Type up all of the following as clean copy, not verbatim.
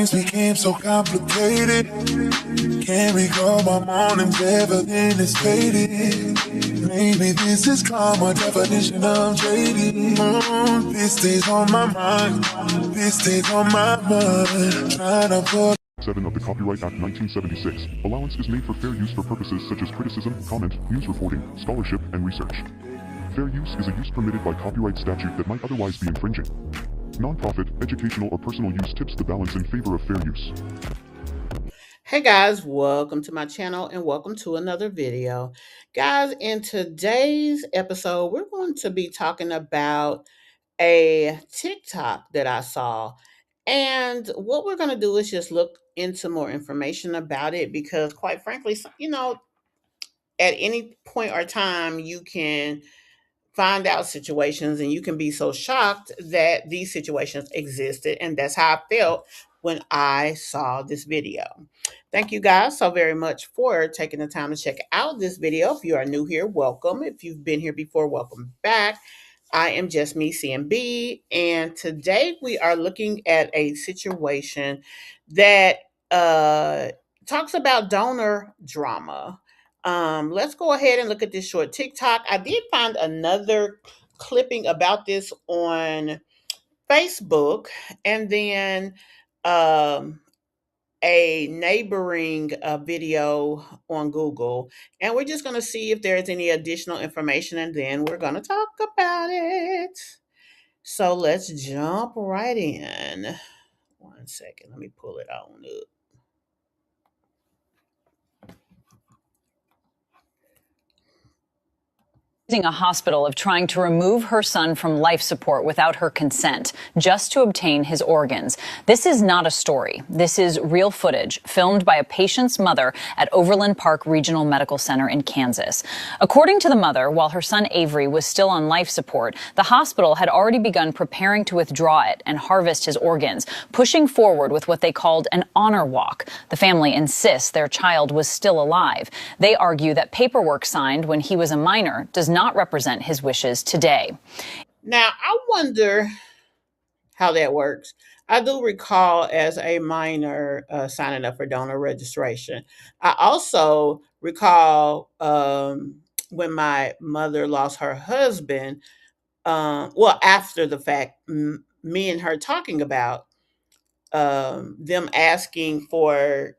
things became so complicated. Can't recall my mornings, everything is faded. Maybe this is karma, definition of jaded. This stays on my mind, this stays on my mind. Trying to put 7 of the Copyright Act 1976. Allowance is made for fair use for purposes such as criticism, comment, news reporting, scholarship, and research. Fair use is a use permitted by copyright statute that might otherwise be infringing. Non-profit, educational, or personal use tips the balance in favor of fair use. Hey guys, welcome to my channel and welcome to another video. Guys, in today's episode, we're going to be talking about a TikTok that I saw. And what we're going to do is just look into more information about it because quite frankly, at any point or time you can find out situations and you can be so shocked that these situations existed, and that's how I felt when I saw this video. Thank you guys so very much for taking the time to check out this video. If you are new here, welcome. If you've been here before, welcome back. I am Just Me CMB, and today we are looking at a situation that talks about donor drama. Let's go ahead and look at this short TikTok. I did find another clipping about this on Facebook, and then um, a neighboring video on Google. And we're just going to see if there's any additional information, and then we're going to talk about it. So let's jump right in. One second, let me pull it on up. Accusing a hospital of trying to remove her son from life support without her consent, just to obtain his organs. This is not a story. This is real footage filmed by a patient's mother at Overland Park Regional Medical Center in Kansas. According to the mother, while her son Avery was still on life support, the hospital had already begun preparing to withdraw it and harvest his organs, pushing forward with what they called an honor walk. The family insists their child was still alive. They argue that paperwork signed when he was a minor does not represent his wishes today. Now, I wonder how that works. I do recall as a minor signing up for donor registration. I also recall when my mother lost her husband, well, after the fact, me and her talking about them asking for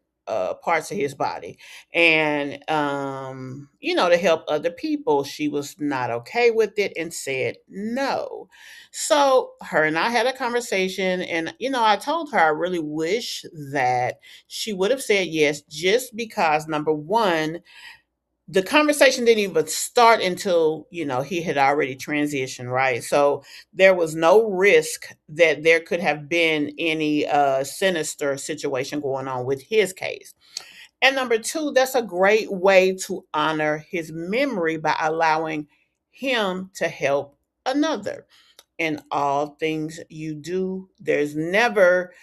parts of his body and to help other people. She was not okay with it and said no. So her and I had a conversation, and I told her I really wish that she would have said yes, just because number one, the conversation didn't even start until he had already transitioned, right? So there was no risk that there could have been any sinister situation going on with his case. And number two, that's a great way to honor his memory by allowing him to help another. In all things you do, there's never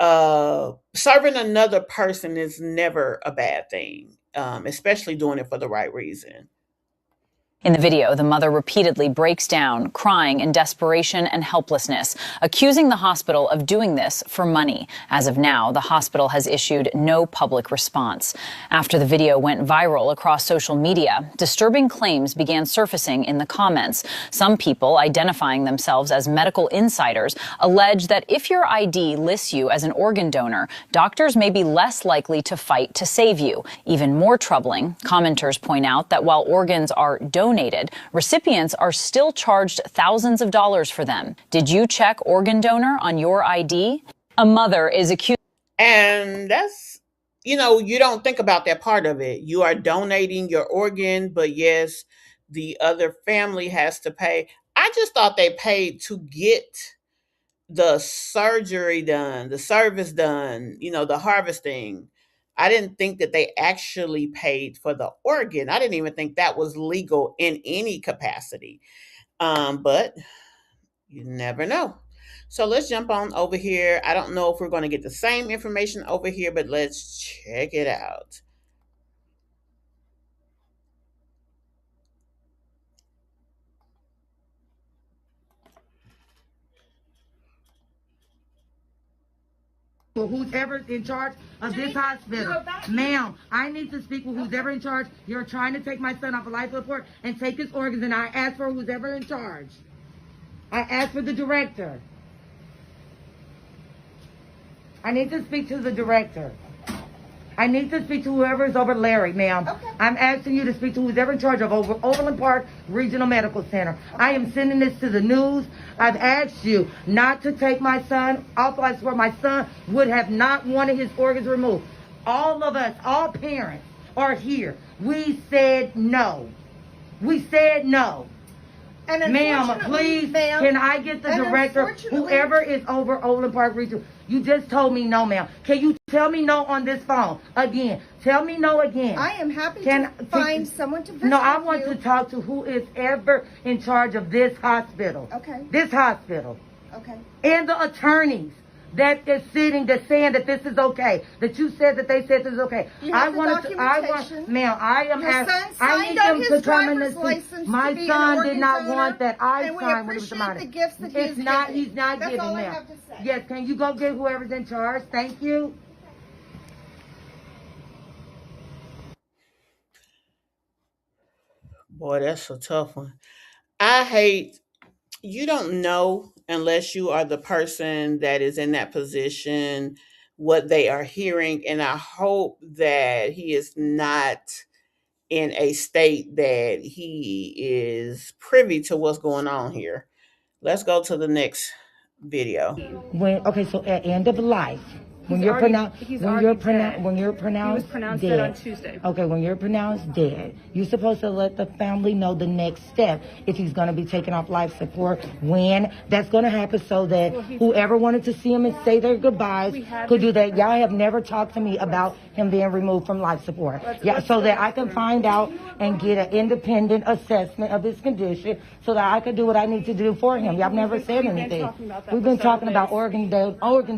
serving another person is never a bad thing, especially doing it for the right reason. In the video, the mother repeatedly breaks down, crying in desperation and helplessness, accusing the hospital of doing this for money. As of now, the hospital has issued no public response. After the video went viral across social media, disturbing claims began surfacing in the comments. Some people, identifying themselves as medical insiders, allege that if your ID lists you as an organ donor, doctors may be less likely to fight to save you. Even more troubling, commenters point out that while organs are donated, recipients are still charged thousands of dollars for them. Did you check organ donor on your ID? A mother is accused. And that's, you don't think about that part of it. You are donating your organ, but yes, the other family has to pay. I just thought they paid to get the surgery done, the service done, the harvesting. I didn't think that they actually paid for the organ. I didn't even think that was legal in any capacity. But you never know. So let's jump on over here. I don't know if we're going to get the same information over here, but let's check it out. who's ever in charge of this hospital. Ma'am, I need to speak with who's ever in charge. You're trying to take my son off a life support and take his organs, and I asked for who's ever in charge. I asked for the director. I need to speak to the director. I need to speak to whoever is over Larry, ma'am. Okay. I'm asking you to speak to who's ever in charge of Overland Park Regional Medical Center. Okay. I am sending this to the news. I've asked you not to take my son off life support. My son would have not wanted his organs removed. All of us, all parents are here. We said no. We said no. Ma'am, please, can I get the director, whoever is over Overland Park Regional? You just told me no, ma'am. Can you tell me no on this phone again? Tell me no again. I am happy to find someone to visit. No, I want to talk to who is ever in charge of this hospital. Okay. This hospital. Okay. And the attorneys that is sitting, that's saying that this is okay, that you said that they said this is okay. You have the documentation. Ma'am, I am Your son I need signed on them his to come in driver's and license see. My to be an son organ did not donor, want that. I and we signed when it was the appreciate the gifts that It's he's not. giving. He's not That's giving all I them. have to say. Yes, can you go get whoever's in charge? Thank you. Boy, that's a tough one. I hate, you don't know unless you are the person that is in that position what they are hearing. And I hope that he is not in a state that he is privy to what's going on here. Let's go to the next video. So at end of life, when you're pronounced dead on Tuesday. Okay, when you're pronounced dead, you're supposed to let the family know the next step if he's going to be taken off life support, when that's going to happen, so that whoever wanted to see him and say their goodbyes could do that. Y'all have never talked to me about him being removed from life support. So that I can find out and get an independent assessment of his condition, so that I could do what I need to do for him. Y'all never said anything. We've been talking about organ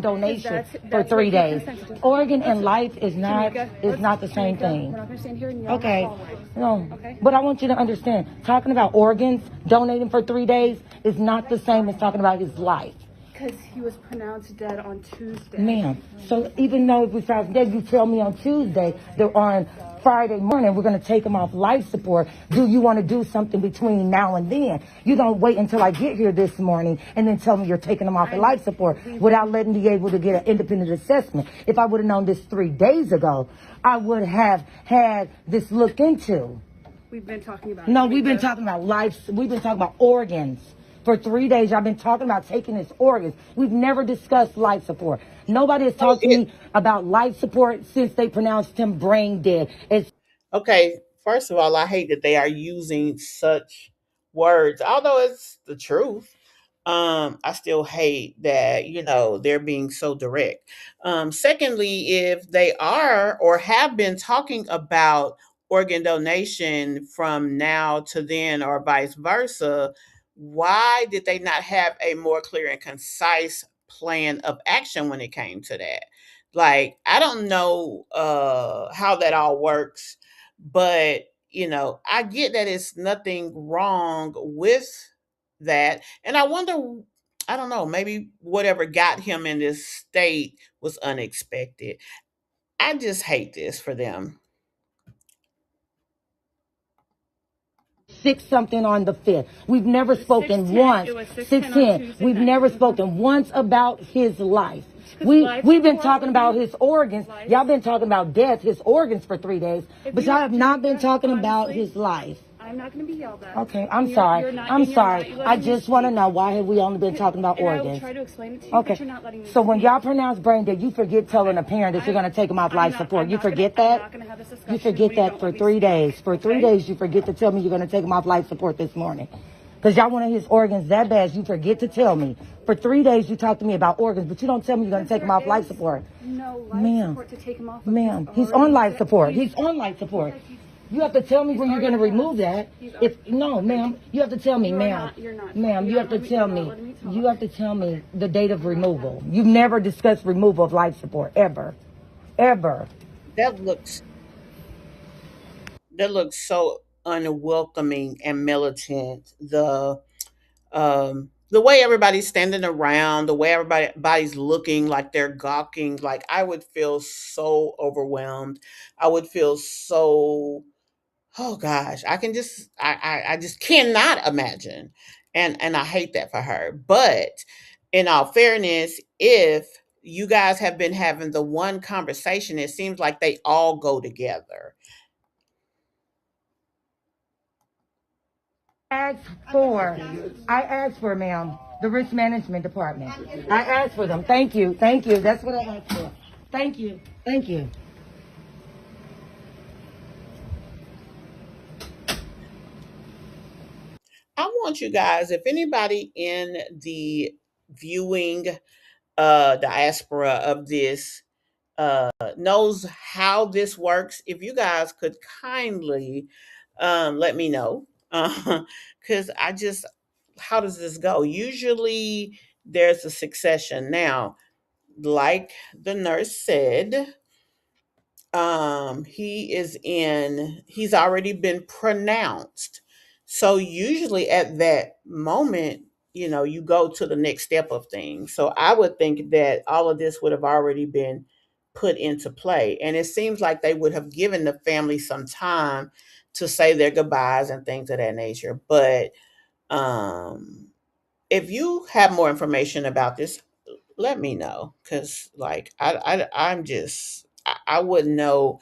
donation for 3 days. Organ and life is not the same thing. Okay. No. But I want you to understand, talking about organs, donating for 3 days is not the same as talking about his life. Because he was pronounced dead on Tuesday. Ma'am, so even though it was pronounced dead, you tell me on Tuesday that on Friday morning we're going to take him off life support. Do you want to do something between now and then? You don't wait until I get here this morning and then tell me you're taking him off of life support without letting me able to get an independent assessment. If I would have known this 3 days ago, I would have had this looked into. We've been talking about we've been talking about life. We've been talking about organs. For 3 days, I've been talking about taking his organs. We've never discussed life support. Nobody has talked to me about life support since they pronounced him brain dead. Okay, first of all, I hate that they are using such words, although it's the truth. I still hate that, they're being so direct. Secondly, if they are or have been talking about organ donation from now to then or vice versa, why did they not have a more clear and concise plan of action when it came to that? Like, I don't know how that all works, but I get that it's nothing wrong with that. And I wonder, I don't know, maybe whatever got him in this state was unexpected. I just hate this for them. 6-something on the 5th. We've never spoken once. 6:10. We've never spoken once about his life. We've been talking about his organs. Y'all been talking about death, his organs for 3 days, but y'all have not been talking about his life. I'm not going to be yelled at. Okay, I'm sorry. I'm sorry. I just want to know, why have we only been talking about organs? I will try to explain it to you, okay. But you're not letting me. So when y'all pronounce brain dead, you forget telling a parent that you're going to take them off life support. You forget that? You forget that for 3 days. For 3 days, you forget to tell me you're going to take them off life support this morning. Because y'all wanted his organs that bad, you forget to tell me. For 3 days, you talk to me about organs, but you don't tell me you're going to take him off life support. No life support to take him off. Ma'am, he's on life support. He's on life support. You have to tell me when you're going to remove that. Ma'am, you have to tell me, ma'am. Ma'am, you have to tell me. You have to tell me the date of removal. You've never discussed removal of life support, ever. Ever. That looks so unwelcoming and militant. The the way everybody's standing around, the way everybody's looking like they're gawking, like I would feel so overwhelmed. I would feel so, oh gosh, I can just I just cannot imagine. And I hate that for her. But in all fairness, if you guys have been having the one conversation, it seems like they all go together. Asked for, I asked for, ma'am, the risk management department. I asked for them. Thank you. Thank you. That's what I asked for. Thank you. Thank you. I want you guys, if anybody in the viewing diaspora of this knows how this works, if you guys could kindly let me know. Because I just, how does this go? Usually there's a succession. Now, like the nurse said, he's already been pronounced. So usually at that moment, you go to the next step of things. So I would think that all of this would have already been put into play. And it seems like they would have given the family some time to say their goodbyes and things of that nature. But um if you have more information about this, let me know. Cause like I'm just I wouldn't know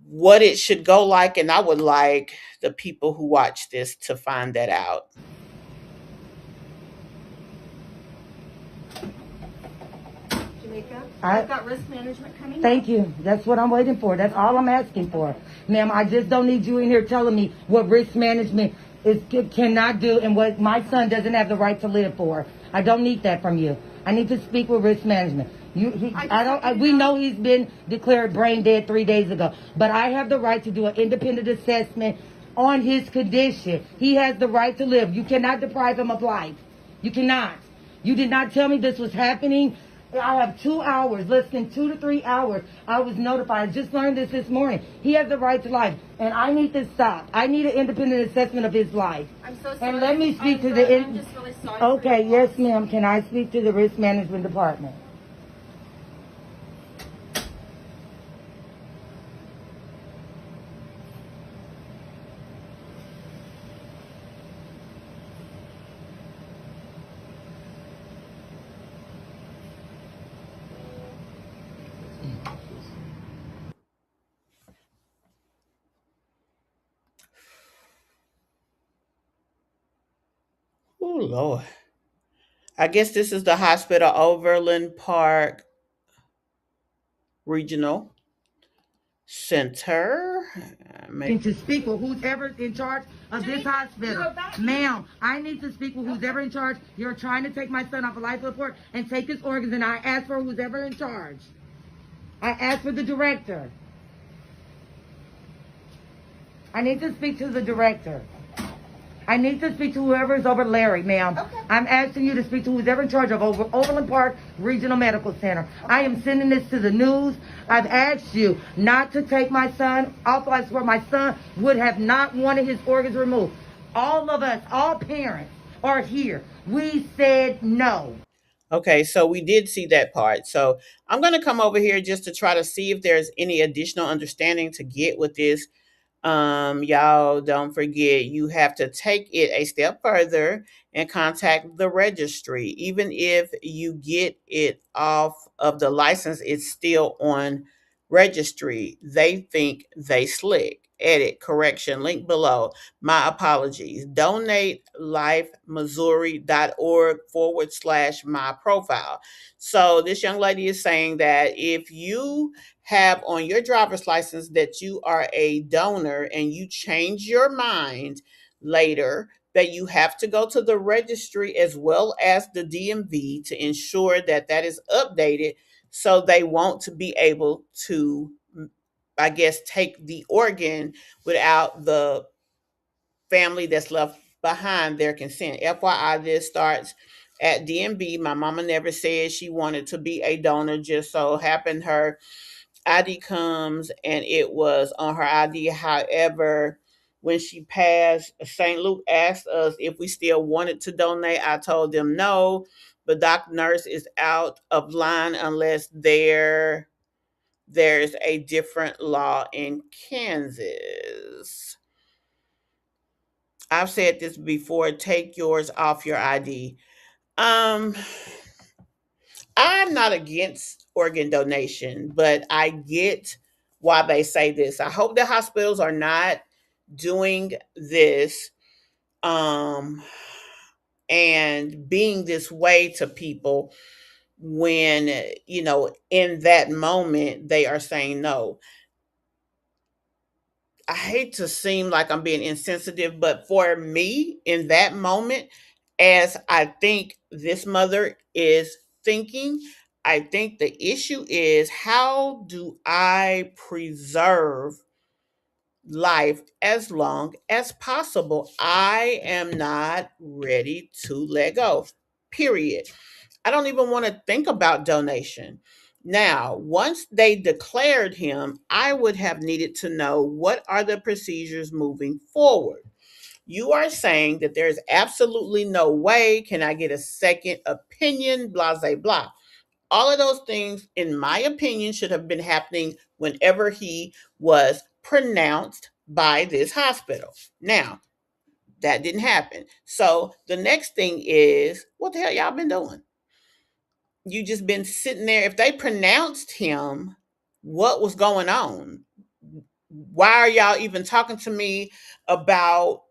what it should go like, and I would like the people who watch this to find that out. Jamaica, I- I've got risk management coming. Thank you. That's what I'm waiting for. That's all I'm asking for. Ma'am, I just don't need you in here telling me what risk management cannot do and what my son doesn't have the right to live for. I don't need that from you. I need to speak with risk management. We know he's been declared brain dead 3 days ago, but I have the right to do an independent assessment on his condition. He has the right to live. You cannot deprive him of life. You cannot. You did not tell me this was happening. I have 2 hours, less than 2 to 3 hours. I was notified. I just learned this morning. He has the right to life, and I need this stopped. I need an independent assessment of his life. I'm so sorry. And let me speak to I'm just really sorry. Okay, yes, ma'am. Can I speak to the risk management department? Oh Lord. I guess this is the hospital Overland Park Regional Center. Need to speak with who's ever in charge of this hospital. Ma'am, I need to speak with who's ever in charge. You're trying to take my son off a life support and take his organs, and I asked for who's ever in charge. I asked for the director. I need to speak to the director. I need to speak to whoever is over Larry, ma'am. Okay. I'm asking you to speak to who's ever in charge of Overland Park Regional Medical Center. I am sending this to the news. I've asked you not to take my son off life support. My son would have not wanted his organs removed. All of us, all parents are here. We said no. Okay, so we did see that part. So I'm going to come over here just to try to see if there's any additional understanding to get with this. Y'all don't forget, you have to take it a step further and contact the registry. Even if you get it off of the license, it's still on registry. They think they slick. Edit, correction, link below. My apologies. DonateLifeMissouri.org/my profile. So this young lady is saying that if you have on your driver's license that you are a donor and you change your mind later, that you have to go to the registry as well as the DMV to ensure that that is updated, so they won't be able to, I guess, take the organ without the family that's left behind their consent. FYI, this starts at DMV. My mama never said she wanted to be a donor. Just so happened her ID comes and it was on her ID. However, when she passed, St. Luke asked us if we still wanted to donate. I told them no, but Dr. Nurse is out of line unless there's a different law in Kansas. I've said this before, take yours off your ID. Um, I'm not against organ donation, but I get why they say this. I hope the hospitals are not doing this um and being this way to people when in that moment they are saying no. I hate to seem like I'm being insensitive, but for me in that moment, as I think this mother is thinking, I think the issue is, how do I preserve life as long as possible? I am not ready to let go, period. I don't even want to think about donation. Now, once they declared him, I would have needed to know, what are the procedures moving forward? You are saying that there's absolutely no way. Can I get a second opinion? Blah, blah, blah. All of those things, in my opinion, should have been happening whenever he was pronounced by this hospital. Now, that didn't happen. So the next thing is, what the hell y'all been doing? You just been sitting there. If they pronounced him, what was going on? Why are y'all even talking to me about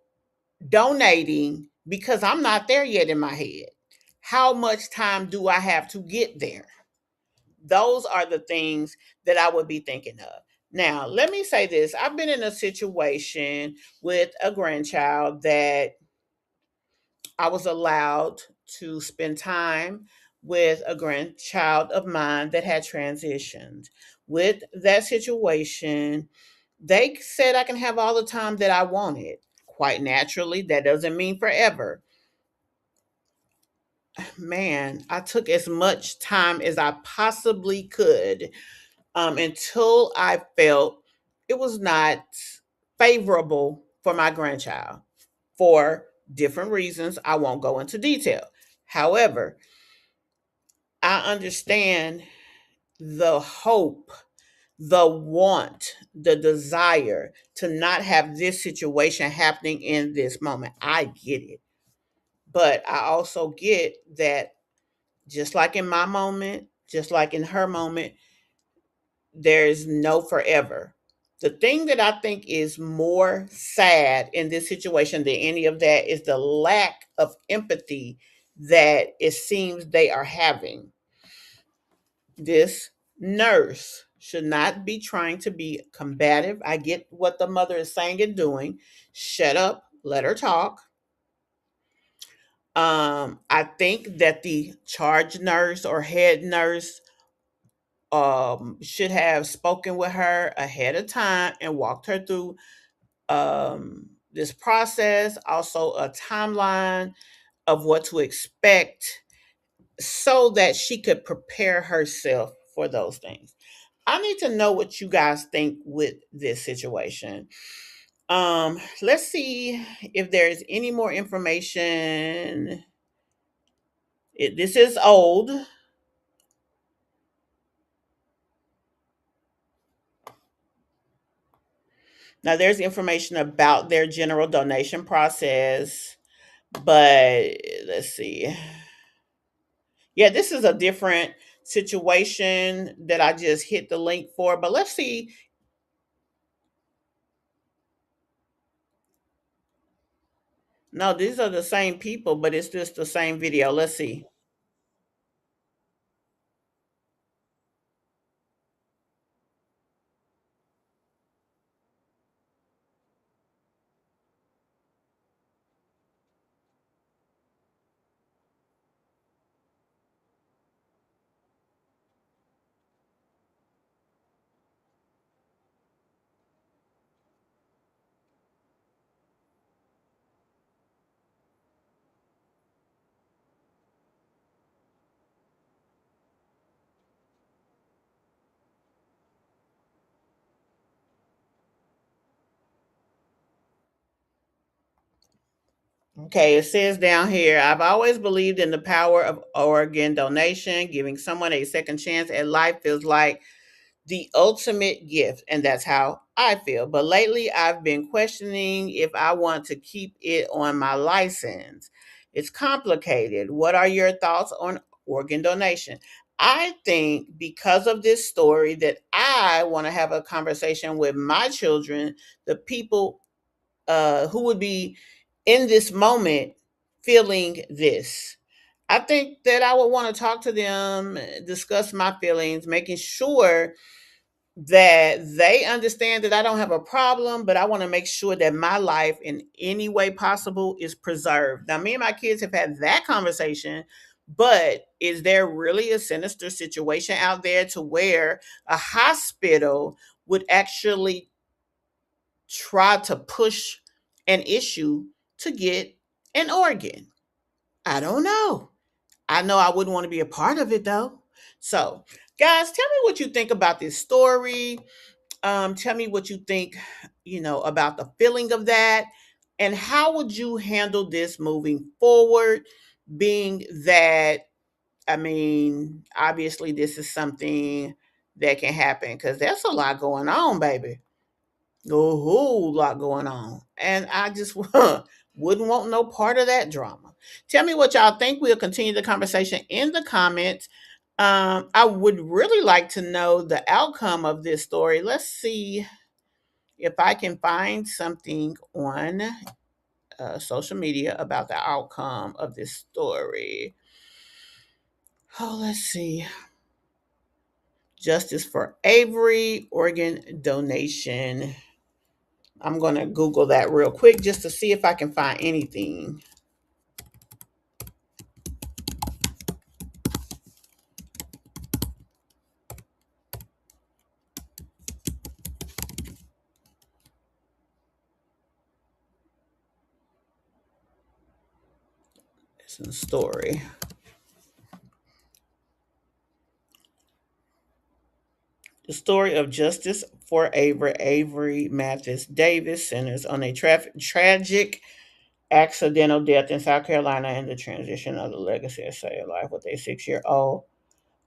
donating? Because I'm not there yet in my head. How much time do I have to get there? Those are the things that I would be thinking of. Now, let me say this. I've been in a situation with a grandchild that I was allowed to spend time with a grandchild of mine that had transitioned. With that situation, they said I can have all the time that I wanted. Quite naturally, that doesn't mean forever. Man, I took as much time as I possibly could until I felt it was not favorable for my grandchild for different reasons. I won't go into detail. However, I understand the hope, the want, the desire to not have this situation happening in this moment. I get it. But I also get that, just like in my moment, just like in her moment, there's no forever. The thing that I think is more sad in this situation than any of that is the lack of empathy that it seems they are having. This nurse should not be trying to be combative. I get what the mother is saying and doing. Shut up, let her talk. I think that the charge nurse or head nurse should have spoken with her ahead of time and walked her through this process, also a timeline of what to expect, so that she could prepare herself for those things. I need to know what you guys think with this situation. Let's see if there's any more information. This is old. Now, there's information about their general donation process, but let's see. Yeah, this is a different situation that I just hit the link for, but let's see. No, these are the same people, but it's just the same video. Let's see. Okay, it says down here, I've always believed in the power of organ donation. Giving someone a second chance at life feels like the ultimate gift, and that's how I feel. But lately, I've been questioning if I want to keep it on my license. It's complicated. What are your thoughts on organ donation? I think because of this story that I want to have a conversation with my children, the people who would be in this moment feeling this. I think that I would want to talk to them, discuss my feelings, making sure that they understand that I don't have a problem, but I want to make sure that my life in any way possible is preserved. Now, me and my kids have had that conversation, but is there really a sinister situation out there to where a hospital would actually try to push an issue to get an organ? I don't know. I know I wouldn't want to be a part of it though. So, guys, tell me what you think about this story. Tell me what you think, about the feeling of that, and how would you handle this moving forward? Being that, I mean, obviously, this is something that can happen because there's a lot going on, baby. A whole lot going on. And I just wouldn't want no part of that drama. Tell me what y'all think. We'll continue the conversation in the comments. I would really like to know the outcome of this story. Let's see if I can find something on social media about the outcome of this story. Oh, let's see. Justice for Avery, organ donation. I'm going to Google that real quick just to see if I can find anything. It's in the story. The story of justice for Avery Mathis Davis centers on a tragic accidental death in South Carolina and the transition of the legacy of Say Life with a 6-year-old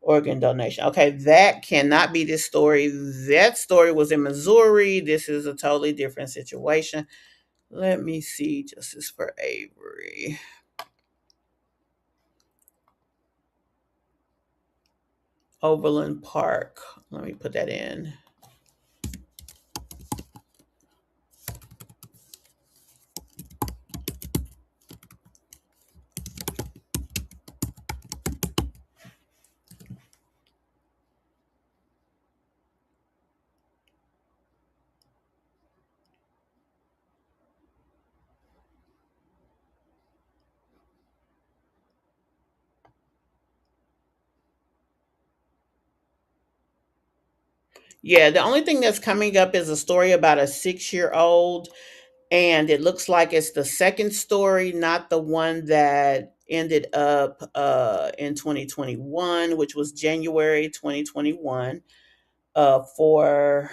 organ donation. Okay, that cannot be this story. That story was in Missouri. This is a totally different situation. Let me see. Justice for Avery. Overland Park. Let me put that in. Yeah, the only thing that's coming up is a story about a 6-year-old, and it looks like it's the second story, not the one that ended up in 2021, which was January 2021, for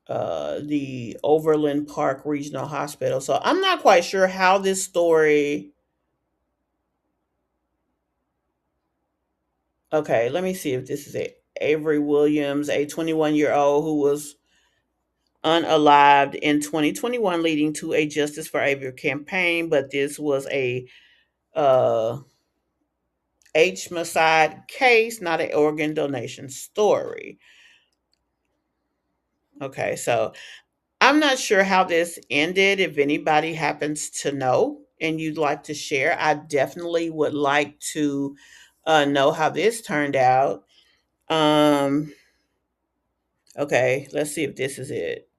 the Overland Park Regional Hospital. So I'm not quite sure how this story. Okay, let me see if this is it. Avery Williams, a 21-year-old who was unalived in 2021, leading to a Justice for Avery campaign. But this was a uh, H-micide case, not an organ donation story. Okay, so I'm not sure how this ended. If anybody happens to know and you'd like to share, I definitely would like to know how this turned out. Um, okay, let's see if this is it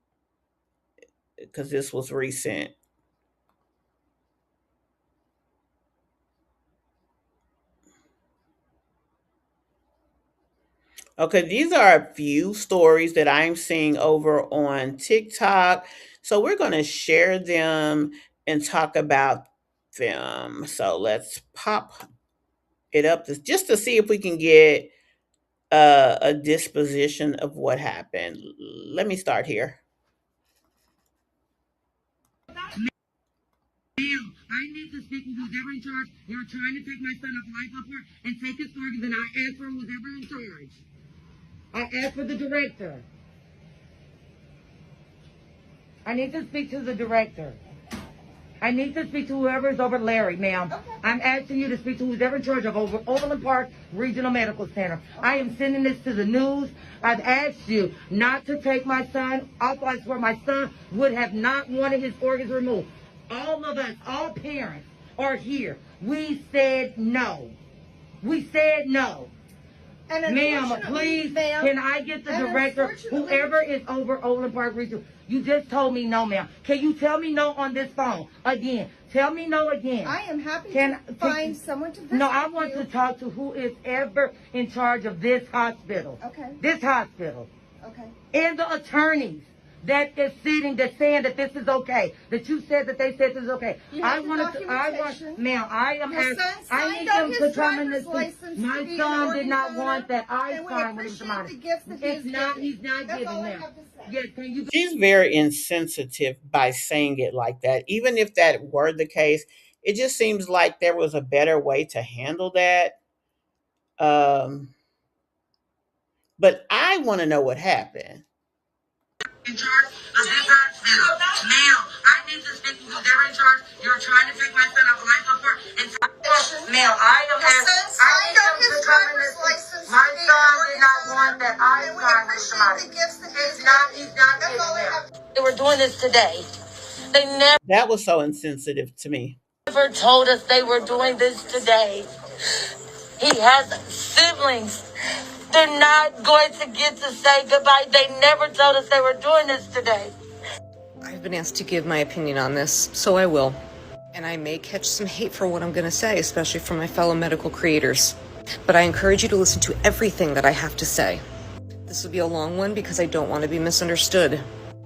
because this was recent. Okay, these are a few stories that I'm seeing over on TikTok. So we're going to share them and talk about them. So let's pop it up just to see if we can get a disposition of what happened. Let me start here. Ma'am, I need to speak with who's ever in charge. You're trying to take my son off life support and take his organs, and I ask for who's ever in charge. I ask for the director. I need to speak to the director. I need to speak to whoever is over Larry, ma'am. Okay. I'm asking you to speak to who's ever in charge of Overland Park Regional Medical Center. Okay. I am sending this to the news. I've asked you not to take my son off life support. My son would have not wanted his organs removed. All of us, all parents are here. We said no. We said no. Ma'am, please, can I get the director, whoever is over Overland Park Regional? You just told me no, ma'am. Can you tell me no on this phone again? Tell me no again. I am happy to find someone to visit. No, I want to talk to who is ever in charge of this hospital. Okay. This hospital. Okay. And the attorneys that is sitting, that's saying that this is okay. That you said that they said this is okay. I need them to come in this. My son did not want that. I signed with him. It's not, he's not giving them. Yes, can you? She's very insensitive by saying it like that. Even if that were the case, it just seems like there was a better way to handle that. But I want to know what happened. In charge of this hospital. Ma'am, I need to speak to who's ever in charge. You're trying to take my son off life support. Ma'am, I am asking. I need them to come in this. My son did not want that. I signed with somebody. He's not getting there. They were doing this today. They That was so insensitive to me. never told us they were doing this today. He has siblings. They're not going to get to say goodbye. They never told us they were doing this today. I've been asked to give my opinion on this, so I will. And I may catch some hate for what I'm going to say, especially from my fellow medical creators. But I encourage you to listen to everything that I have to say. This will be a long one because I don't want to be misunderstood.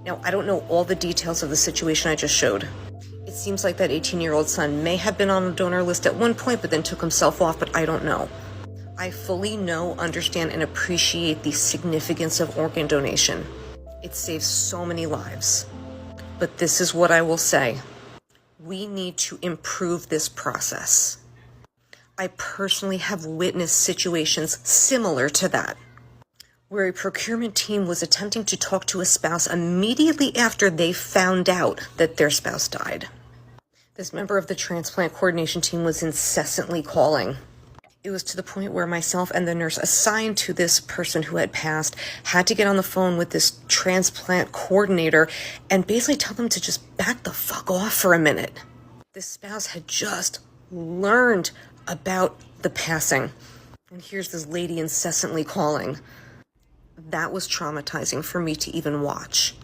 Now, I don't know all the details of the situation I just showed. It seems like that 18-year-old son may have been on a donor list at one point, but then took himself off, but I don't know. I fully know, understand, and appreciate the significance of organ donation. It saves so many lives. But this is what I will say. We need to improve this process. I personally have witnessed situations similar to that, where a procurement team was attempting to talk to a spouse immediately after they found out that their spouse died. This member of the transplant coordination team was incessantly calling. It was to the point where myself and the nurse assigned to this person who had passed had to get on the phone with this transplant coordinator and basically tell them to just back the fuck off for a minute. This spouse had just learned about the passing. And here's this lady incessantly calling. That was traumatizing for me to even watch.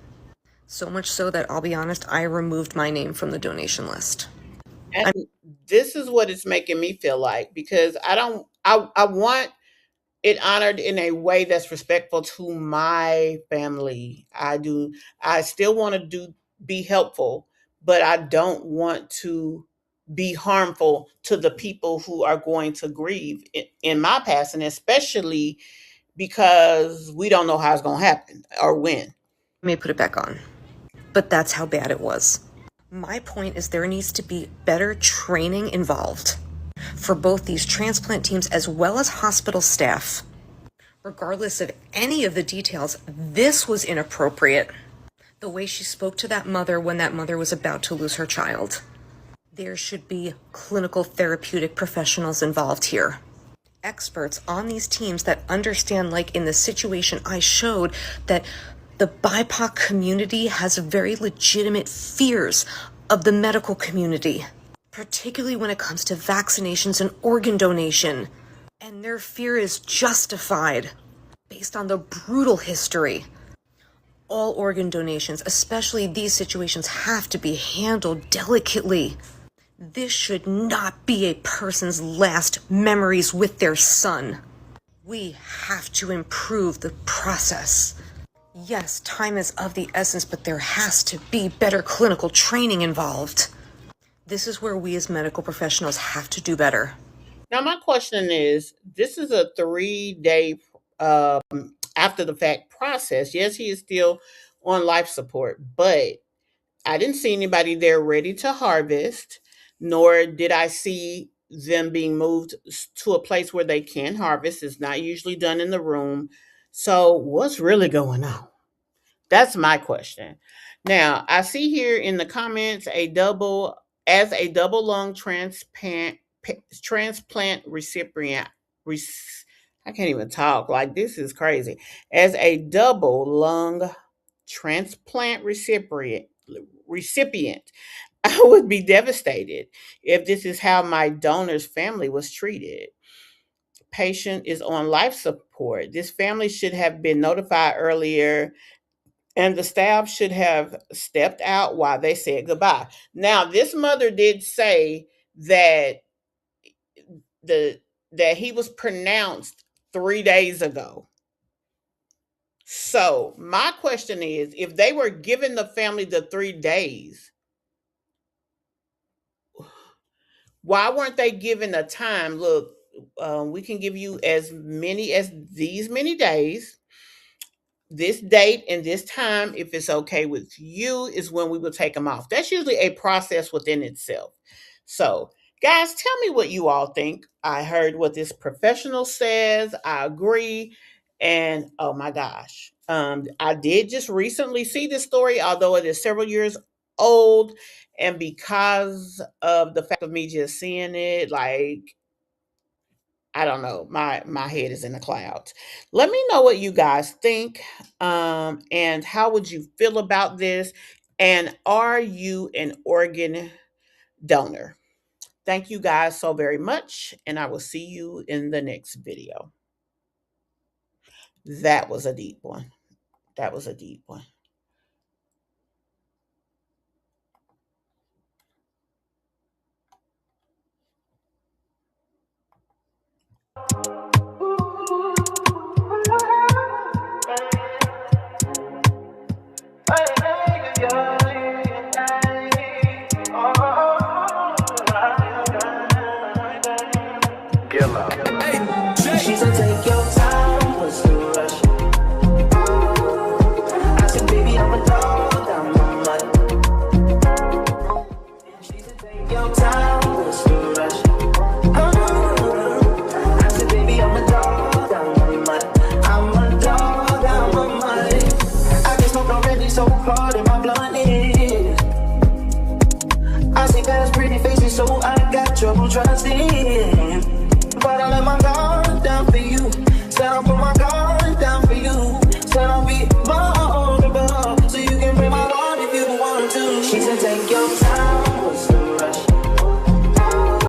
So much so that, I'll be honest, I removed my name from the donation list. And this is what it's making me feel like, because I want it honored in a way that's respectful to my family. I still want to be helpful, but I don't want to be harmful to the people who are going to grieve in my passing, especially because we don't know how it's going to happen or when. Let me put it back on. But that's how bad it was. My point is there needs to be better training involved for both these transplant teams as well as hospital staff. Regardless of any of the details, this was inappropriate. The way she spoke to that mother when that mother was about to lose her child. There should be clinical therapeutic professionals involved here. Experts on these teams that understand, like in the situation I showed, that the BIPOC community has very legitimate fears of the medical community, particularly when it comes to vaccinations and organ donation. And their fear is justified based on the brutal history. All organ donations, especially these situations, have to be handled delicately. This should not be a person's last memories with their son. We have to improve the process. Yes, time is of the essence, but there has to be better clinical training involved. This is where we as medical professionals have to do better. Now, my question is, this is a 3-day after the fact process. Yes, he is still on life support, but I didn't see anybody there ready to harvest, nor did I see them being moved to a place where they can harvest. It's not usually done in the room. So, what's really going on? That's my question. Now, I see here in the comments a double lung transplant recipient. I can't even talk. Like, this is crazy. As a double lung transplant recipient, I would be devastated if this is how my donor's family was treated. Patient is on life support. This family should have been notified earlier, and the staff should have stepped out while they said goodbye. Now, this mother did say that the that he was pronounced 3 days ago. So, my question is, if they were giving the family the 3 days, why weren't they given a time? Look, we can give you as many as these many days, this date and this time. If it's okay with you, is when we will take them off. That's usually a process within itself. So, guys, tell me what you all think. I heard what this professional says. I agree. And oh my gosh, I did just recently see this story, although it is several years old. And because of the fact of me just seeing it, like, I don't know, my head is in the clouds. Let me know what you guys think, and how would you feel about this? And are you an organ donor? Thank you guys so very much, and I will see you in the next video. That was a deep one. That was a deep one. She said, take your time, what's the rush? I said, baby, I'm a dog, I'm a mutt. She said, take your time, what's the rush? I said, baby, I'm a dog, I'm a mutt. I'm a dog, I'm a mutt. I get smoked already so hard in my blunt is. I see past pretty faces, so I got trouble trusting.